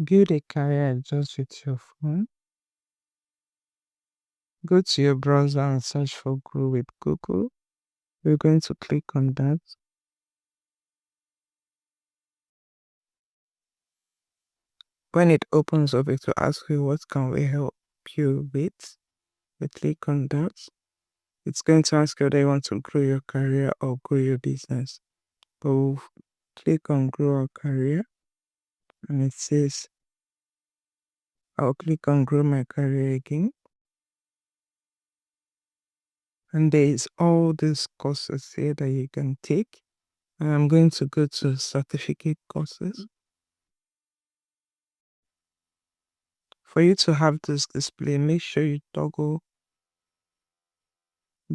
Build a career just with your phone. Go to your browser and search for Grow with Google. We're going to click on that. When it opens up, it will ask you what can we help you with. We click on that. It's going to ask you whether you want to grow your career or grow your business. But we'll click on Grow Our Career, and it says I'll click on Grow My Career again. And there is all these courses here that you can take. And I'm going to go to certificate courses. For you to have this display, make sure you toggle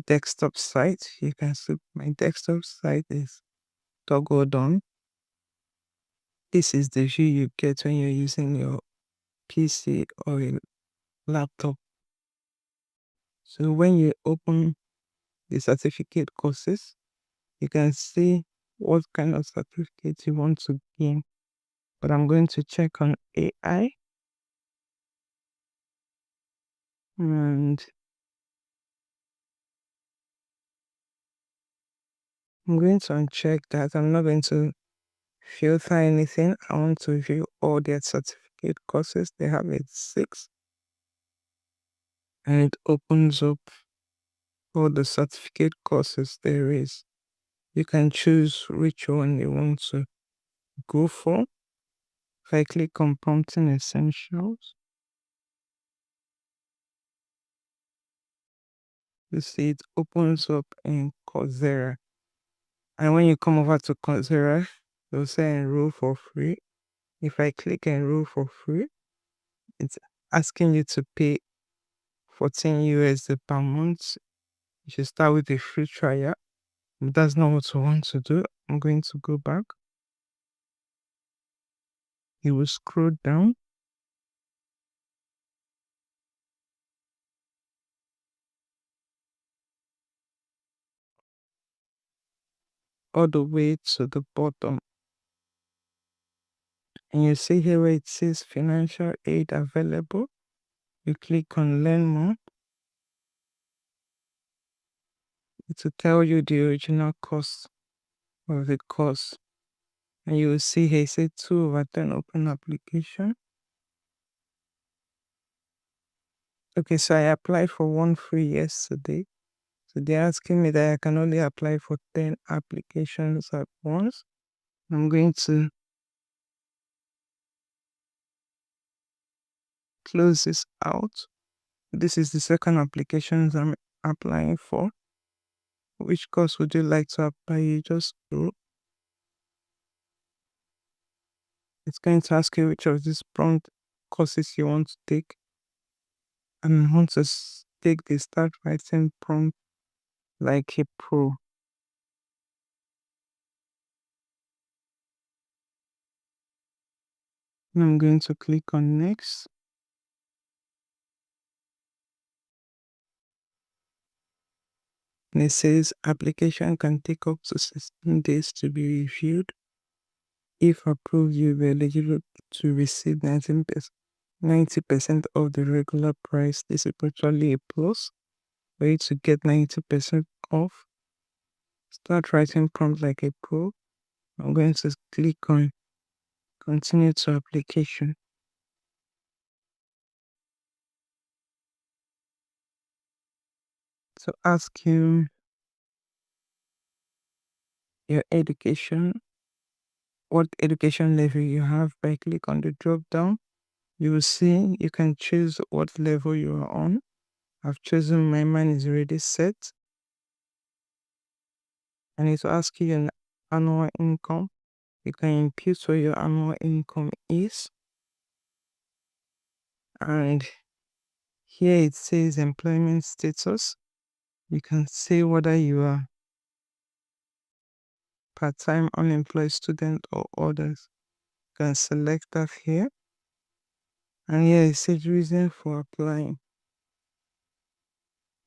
desktop site. You can see my desktop site is toggled on. This is the view you get when you're using your PC or a laptop. So when you open the certificate courses, you can see what kind of certificate you want to gain. But I'm going to check on AI, and I'm going to uncheck that. I'm not going to filter anything. I want to view all their certificate courses. They have it 6, and it opens up all the certificate courses there is. You can choose which one you want to go for. If I click on Prompting Essentials, you see it opens up in Coursera. And when you come over to Coursera, they'll say enroll for free. If I click enroll for free, it's asking you to pay 14 USD per month. You should start with a free trial. But that's not what I want to do. I'm going to go back. You will scroll down all the way to the bottom. And you see here where it says financial aid available. You click on learn more. It will tell you the original cost of the course. And you will see here it says 2/10 open application. Okay, so I applied for one free yesterday. So they're asking me that I can only apply for 10 applications at once. I'm going to close this out. This is the second applications I'm applying for. Which course would you like to apply? You just go. It's going to ask you which of these prompt courses you want to take. And I want to take the start writing prompt like a pro. And I'm going to click on next. And it says application can take up to 16 days to be reviewed. If approved, you'll be eligible to receive 90% of the regular price. This is virtually a plus for you to get 90% off. Start writing prompt like a pro. I'm going to click on continue to application. So ask you your education, what education level you have. By click on the drop down, you will see you can choose what level you are on. I've chosen mine is already set. And it will ask you your annual income. You can input what your annual income is. And here it says employment status. You can say whether you are part-time unemployed student or others. You can select that here. And here it says reason for applying.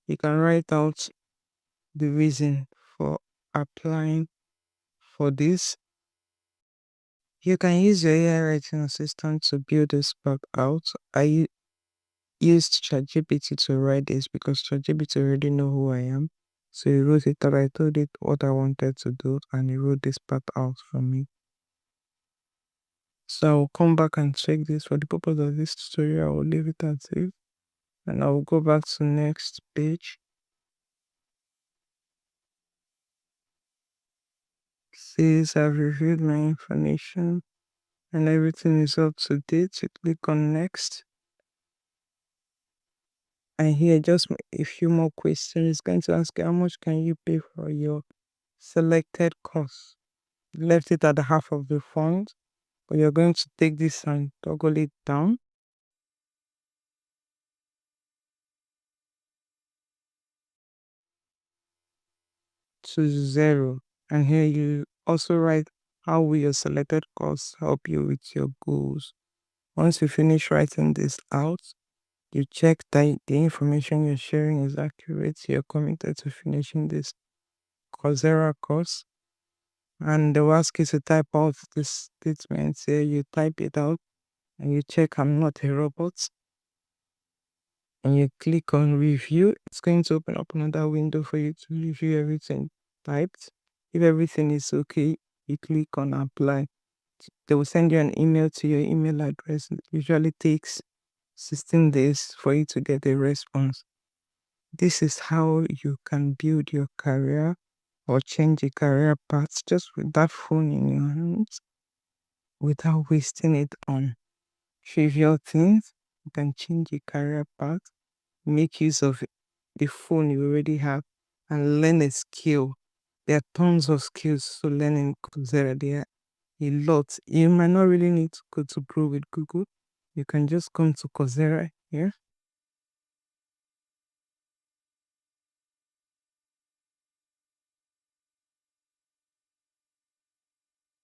You can write out the reason for applying for this. You can use your AI writing assistant to build this part out. I used ChatGPT to write this because ChatGPT already know who I am. So he wrote it out. I told it what I wanted to do and he wrote this part out for me. So I'll come back and check this. For the purpose of this tutorial, I will leave it as if. And I'll go back to next page. Says I've reviewed my information and everything is up to date. You click on next. And here just a few more questions. It's going to ask you how much can you pay for your selected course. Left it at the half of the fund, but you're going to take this and toggle it down to 0. And here you also write how will your selected course help you with your goals. Once you finish writing this out, you check that the information you're sharing is accurate. You're committed to finishing this Coursera course. And they'll ask you to type out this statement. Here you type it out and you check I'm not a robot. And you click on review. It's going to open up another window for you to review everything typed. If everything is okay, you click on apply. They will send you an email to your email address. It usually takes 16 days for you to get a response. This is how you can build your career or change a career path just with that phone in your hands without wasting it on trivial things. You can change a career path, make use of the phone you already have, and learn a skill. There are tons of skills to learn in Coursera. There are a lot. You might not really need to go to grow with Google. You can just come to Coursera here.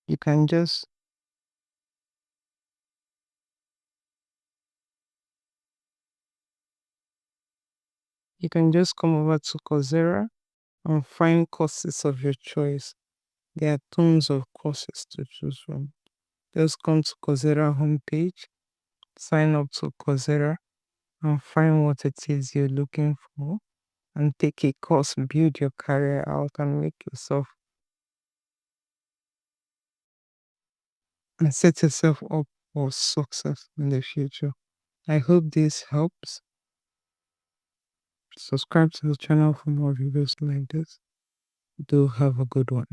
You can just come over to Coursera and find courses of your choice. There are tons of courses to choose from. Just come to Coursera homepage, sign up to Coursera, and find what it is you're looking for, and take a course, build your career out, and make yourself and set yourself up for success in the future. I hope this helps. Subscribe to the channel for more videos like this. Do have a good one.